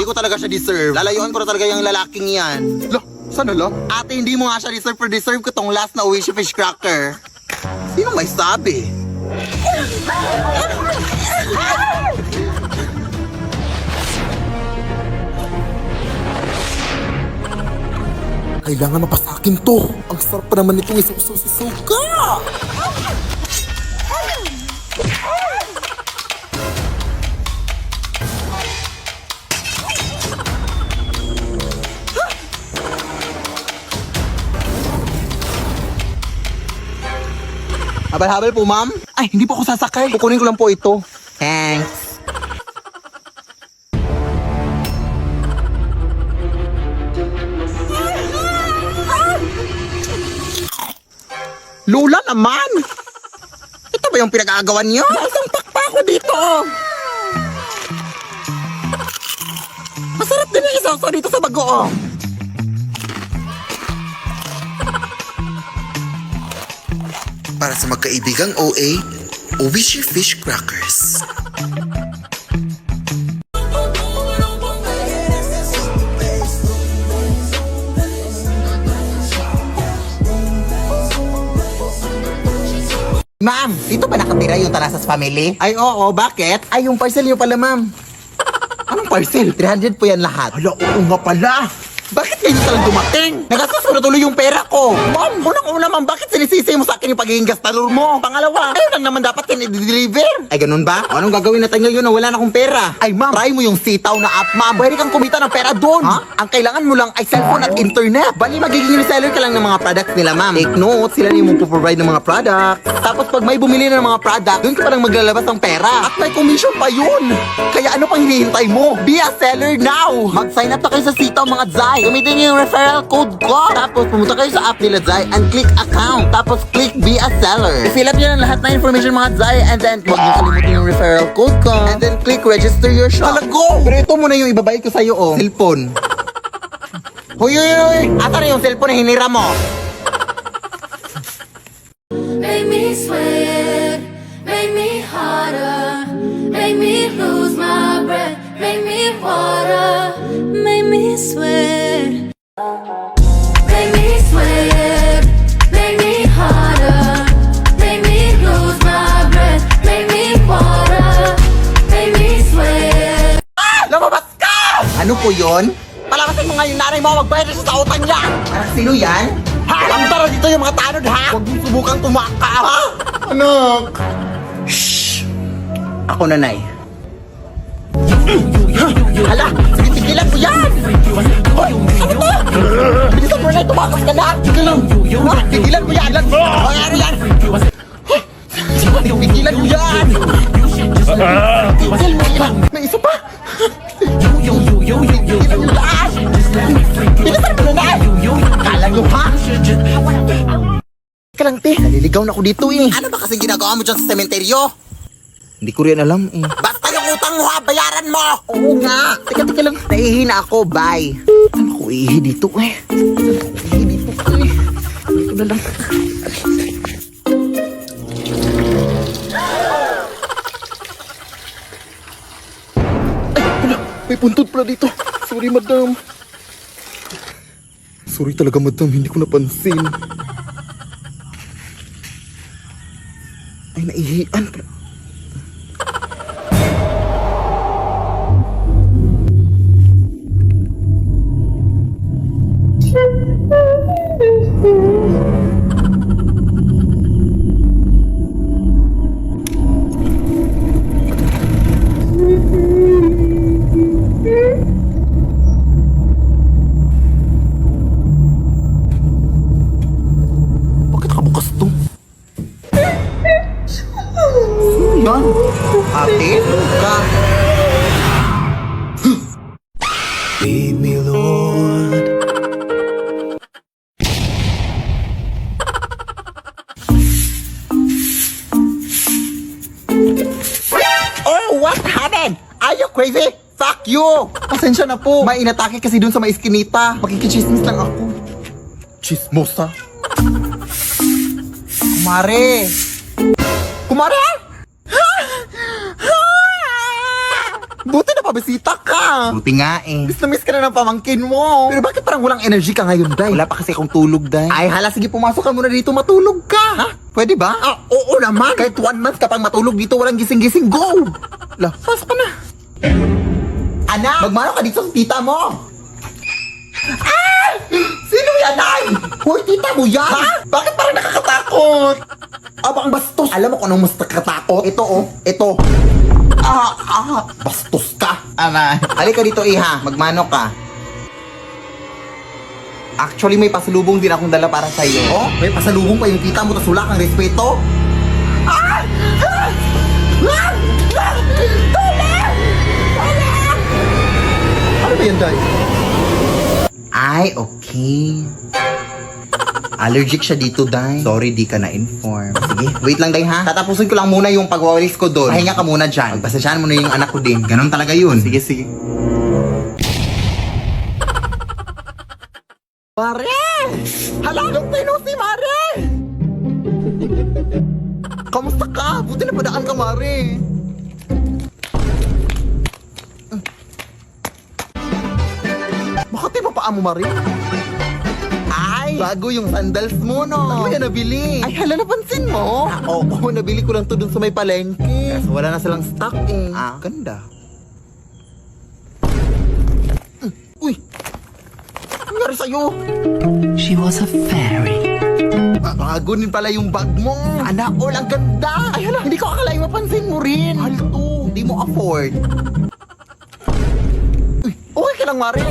Hindi ko talaga siya deserve. Lalayuan ko na talaga yung lalaking yan. Lah, sana lang? Ate, hindi mo nga siya deserve, pero deserve ko tong last na Oishi Fish Cracker. Sino may sabi? Kailangan mapasakin to. Ang sarap pa naman itong isuso sa suka. Habal-habal po, ma'am. Ay, hindi po ako sasakay. Kukunin ko lang po ito. Thanks. Lula naman! Ito ba yung pinag-aagawan niyo? Isang pakpa ko dito. Masarap din yung isoso dito sa bagoong. Para sa magkaibigang OA, Oishi Fish Crackers. Ma'am, dito ba nakatira yung Tarasas family? Ay, oo, bakit? Ay, yung parcel niyo pala, ma'am. Anong parcel? 300 po yan lahat. Hala, oo nga pala. Bakit kayo talang dumating? Nagastos ko na tuloy yung pera ko. Ma'am, unang-una ma'am, bakit sinisisi mo sa akin yung pagiging gastalor mo? Pangalawa, ayun lang naman dapat yan i-deliver. Ay, ganun ba? O, anong gagawin natin ngayon na wala na akong pera? Ay ma'am, try mo yung sitaw na app, ma'am. Pwede kang kumita ng pera doon. Ha? Ang kailangan mo lang ay cellphone at internet. Bali, magiging reseller ka lang ng mga products nila, ma'am. Take note, sila na yung provide ng mga products. Tapos pag may bumili na ng mga product, doon ka pa lang maglalabas ng pera. At may commission pa yun. Kaya ano pang hinihintay mo? Be a seller now! Mag-sign up na kayo sa Sitaw mga Zai. Gamitin niyo yung referral code ko. Tapos, pumunta kayo sa app nila, Zai, and click account. Tapos, click be a seller. I-fill up nyo ng lahat na information mga Zai, and then huwag niyo kalimutan yung referral code ko. And then, click register your shop. Talago! Pero ito muna yung ibabayad ko sa'yo, oh. Cellphone. Huy, huy, huy! Asa na yung cellphone na hinira mo? Make me sweat, make me harder, make me lose my breath, make me water, make me sweat. Make me sweat, make me harder, make me lose my breath, make me water, make me sweat. Lumabas ka! Ano po yon? Palabasin mo nga yung nanay mo, magbayad na siya sa utang niya! Parang sino yan? Ha? Ang tara dito yung mga tanod, ha? Huwag mong subukang tumaka, ha? Anak! Ako, nanay. Hala! Sige, tigilan mo yan! Hoy! Ano to? Bilisan mo na, tumakas ka na! Sige lang! Ha? Tigilan mo yan! Hoy, ano yan? Tigilan mo yan! Tigil mo yan! May isa pa! Tigilan mo yan! Bilisan mo na! Kala nyo, ha? Teka lang, te. Naliligaw na ako dito, eh. Ano ba kasi ginagawa mo dyan sa sementeryo? Hindi ko rin alam, eh. Basta yung utang mo, ha? Bayaran mo! Oo nga. Teka lang. Nahihina ako, bye. Ano ko ihi dito, eh? Ihi dito, eh. Ito na lang. May puntod pala dito. Sorry, madam. Sorry talaga, madam. Hindi ko napansin. Ay, naihian pala. Bakit nakabukas to? Yan. Ate, ka. Lead me, Lord. Oh, what happened? Are you crazy? Fuck you! Pasensya na po. May inatake kasi dun sa may iskinita. Makikichismis lang ako. Chismosa? Kumare. Kumare! Buti na napabisita ka. Buti nga eh. Miss na miss ka na ng pamangkin mo. Pero bakit parang walang energy ka ngayon, Day? Wala pa kasi akong tulog, Day. Ay, hala, sige, pumasok ka muna dito, matulog ka. Ha? Pwede ba? Ah, oo naman. Kahit 1 month ka pang matulog dito, walang gising-gising, go! La, pasok ka na. Anak, magmano ka dito sa tita mo. Ah! Sino yan, Ay? Hoy, tita mo yan? Ha? Bakit parang nakakatakot? Abang bastos. Alam mo kung anong mas nakakatakot? Ito, oh. Ito. Bastos ka. Aray. Halika dito, Iha. Magmano ka. Actually, may pasalubong din akong dala para sa'yo. Oh, may pasalubong pa yung tita mo, tas wala kang respeto. Ano ba yan, Day? Ay, okay. Allergic siya dito, Day. Sorry, di ka na-inform. Sige, wait lang, Day, ha? Tatapusin ko lang muna yung pagwawalis ko doon. Pahinga ka muna dyan. Pagpasensyahan mo na yung anak ko din. Ganon talaga yun. Sige, sige. Mare! Hala, long time no see, Mare! Kamusta ka? Buti na padaan ka, Mare. Bakit di pa paa mo, Mare? Ay! Bago yung sandals mo, no? Saan mo yan nabili? Ay, hala, napansin mo? Oo, nabili ko lang to dun sa may palengke. Kaso wala na silang stock eh. Ganda. Uy! Ano nangyari sa'yo? She was a fairy. Bago din pala yung bag mo. Sana all, ang ganda. Ay, hala, hindi ko akalain mapansin mo rin. Mahal to. Di mo afford. Uy, okay ka lang, Mare.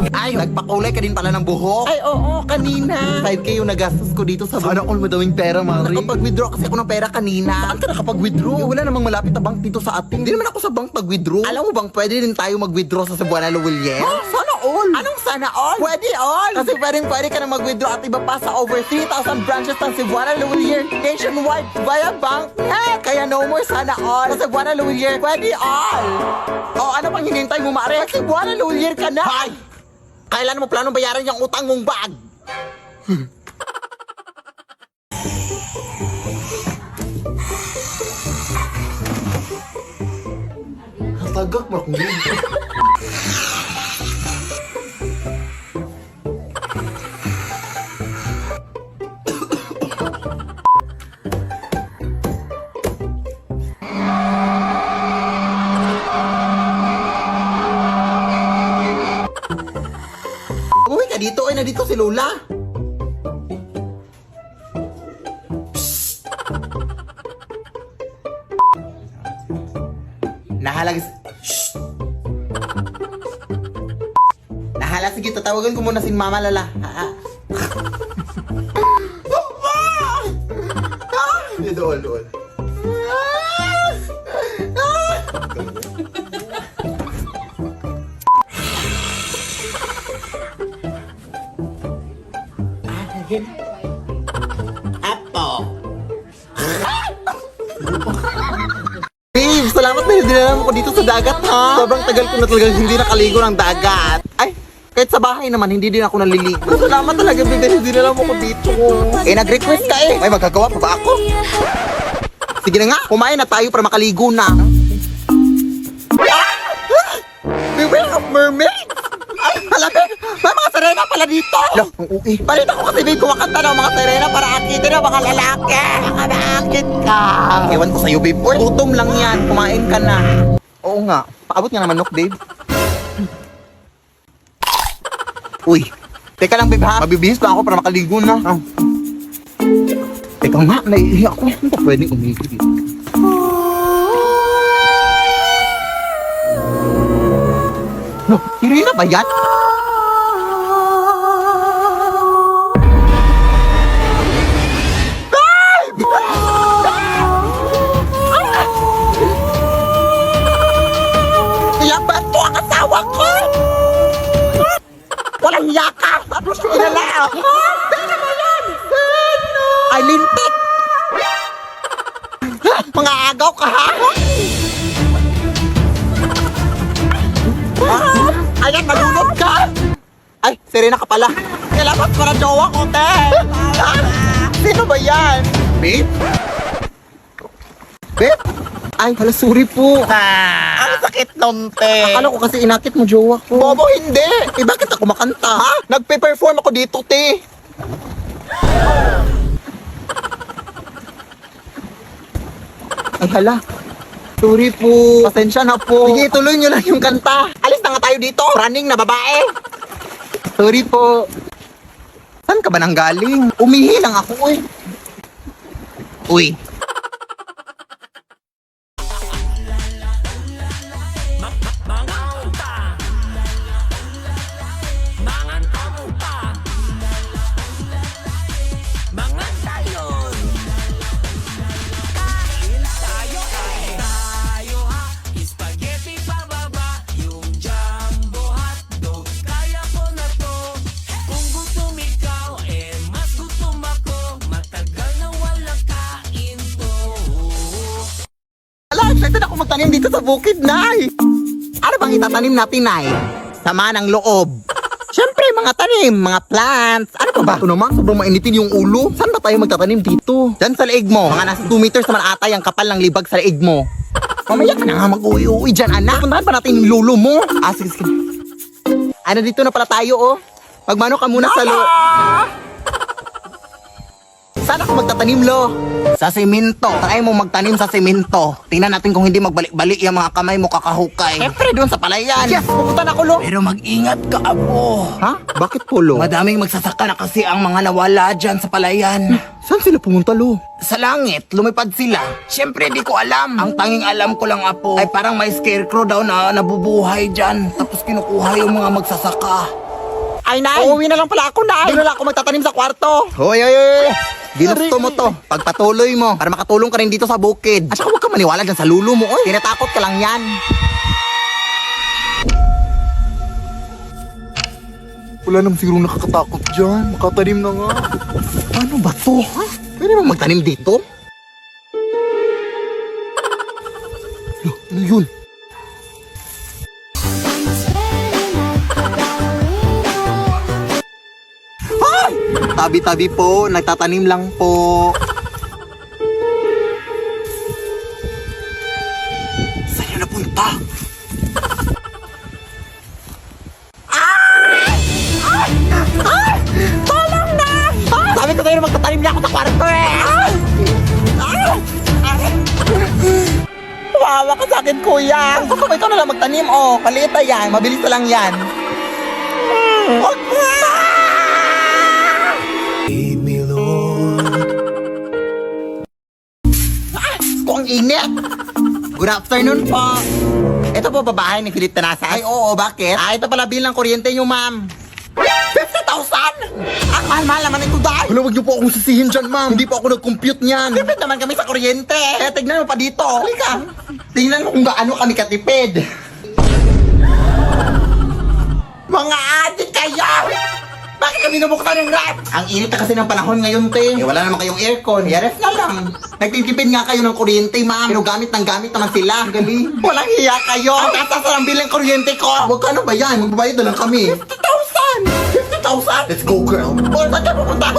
Ay, nagpakulay ka din pala ng buhok. Ay, oo, kanina. 5K yung nagastos ko dito sa buhok. Sana all madaming pera, Mare. Nakapag-withdraw kasi ako ng pera kanina. Saan ka nakapag-withdraw? Wala namang malapit na bank dito sa atin. Hindi naman ako sa bank pag-withdraw. Alam mo bang pwede din tayo mag-withdraw sa Cebuana Lawilier? Sana all. Anong sana all? Pwede all. Kasi pwede ka na mag-withdraw at iba pa sa over 3,000 branches ng Cebuana Lawilier nationwide via bank net. Kaya no more sana all. Sa Cebuana Lawilier, pwede all. O, ano pang hinintay mo, Mare? Cebuana Lawilier ka na. Hay! Kailan mo planong bayaran yung utang mong bag? Tagak mo akong dito. Uy, ka dito. Ay, nandito si Lola. Nahalag... Shh! Nahala, sige, tatawagan ko muna si Mama Lala. Doon, doon. Apo! Babe, salamat dahil dinala mo ko dito sa dagat, ha? Sobrang tagal ko na talagang hindi nakaligo ng dagat. Ay, kahit sa bahay naman, hindi din ako naliligo. Salamat talaga, babe, dahil dinala mo ko dito. Eh, nag-request ka eh. Ay, magagawa pa ba ako? Sige na nga, kumain na tayo para makaligo na. Beware of mermaid! Ay, halapin! May mga sirena pala dito! Lo, ang uwi. Balita ko kasi, babe, kumakanta ng mga sirena para akitin ng mga lalaki. Baka maakit ka. Ewan ko sa'yo, babe. Uy, gutom lang yan. Kumain ka na. Oo nga. Paabot nga naman, Nok, babe. Uy, teka lang, babe, ha? Mabibihis pa ako para makaligo na. Teka nga, naiiyak ako. Hindi pa pwedeng umigo dito. No, Irina ba yan? Ilaban mo ang asawa ko! Walang yakap! Ano siya inala ako? Sino ba yan? Sino? Ay, lintik! Mga agaw ka, ha? Ayan, nalunod ka! Ay, Serena ka pala. Kailangan ko na jowa ko, te! Sino ba yan? Babe? Babe? Ay, hala, sorry po. Ang sakit nun, te. Akala ko kasi inakit mo jowa ko. Bobo, hindi. Eh, bakit ako makanta, ha? Nagpe-perform ako dito, te. Ay, hala. Sorry po. Pasensya na po. Sige, tuloy nyo lang yung kanta. Alis na nga tayo dito. Running na babae. Sorry po. Saan ka ba nang galing? Umihi lang ako, eh. Uy. Ala, excited ako magtanim dito sa bukid, Nay. Ano bang itatanim natin, Nay? Sama ng loob. Siyempre, mga tanim, mga plants. Ano pa ba? Ito naman, sobrang mainitin yung ulo. Saan ba tayo magtatanim dito? Diyan sa leeg mo. Mga nasa 2 meters naman ata yung kapal ng libag sa leeg mo. Mamaya ka na nga mag-uwi-uwi dyan, anak. Puntahan pa natin yung lulo mo. Ah, sige, sige. Ano, dito na pala tayo, oh. Magmano ka muna sa Saan ako magtatanim, lo? Sa semento. Try mo magtanim sa semento. Tingnan natin kung hindi magbalik-balik yung mga kamay mo kakahukay. Siyempre, doon sa palayan. Yes, pupunta na ako, lo. Pero mag-ingat ka, abo. Ha? Bakit po, lo? Madaming magsasaka na kasi ang mga nawala dyan sa palayan. Saan sila pumunta, lo? Sa langit, lumipad sila. Siyempre, di ko alam. Ang tanging alam ko lang, apo, ay parang may scarecrow daw na nabubuhay dyan. Tapos kinukuha yung mga magsasaka. Ay, Nay! Uuwi na lang pala ako, Nay! Doon na lang ako magtatanim sa kwarto. Hoy, hoy, hoy! Ginusto mo to. Pagpatuloy mo para makatulong ka rin dito sa bukid. At saka huwag ka maniwala dyan sa lulo mo, oy. Tinatakot ka lang yan. Wala naman siguro nakakatakot dyan. Makatanim na nga. Ano ba to, ha? Pwede ba magtanim dito? Ano yun? Tabi-tabi po, nagtatanim lang po. Saan yun napunta? Tolong na! Sabi ko sa'yo na magtatanim niya ako sa kwarto eh! Wawa ka sa akin, kuya! Gusto ko ikaw na lang magtanim, oh. Kaliit na yan, mabilis na lang yan. Huwag na! Ang init! Good afternoon po! Ito po babae ni Philip Tanasa. Ay, oo, bakit? Ito pala bill ng kuryente nyo, ma'am. 50,000! Ang mahal-mahal naman ito, dahil! Wala, wag niyo po akong sisihin dyan, ma'am. Hindi po ako nag-compute niyan. Tipid naman kami sa kuryente. Kaya tignan mo pa dito. Halika. Tingnan mo kung gaano kami katipid. Mga adik kayo! Bakit kami nabuksan yung ref? Ang init na kasi ng panahon ngayon, te. Eh, wala naman kayong aircon. Ref na lang. Nagtitipid nga kayo ng kuryente, ma'am. Pero gamit ng gamit naman sila. Galing. Walang hiya kayo. Ang taas ng bill ng kuryente ko. Huwag ka na ba yan? Magbabayad na lang kami. 50,000! 50,000? Let's go, girl. O, saan ka pupunta?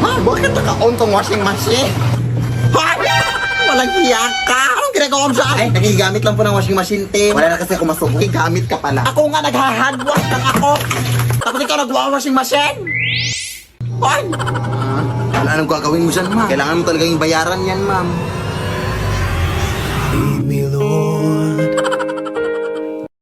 Ha? Bakit naka-on tong washing machine? Ha? Walang hiya ka. Anong ginagawa mo siya? Ay, nagigamit lang po ng washing machine, te. Wala na kasi ako masubo. Gamit ka pala. Ako nga nagha-handwash lang ako. Tapos ikaw nagwa-washing machine. Ay! Wala nang gagawin mo dyan, ma'am. Kailangan mo talagang bayaran yan, ma'am.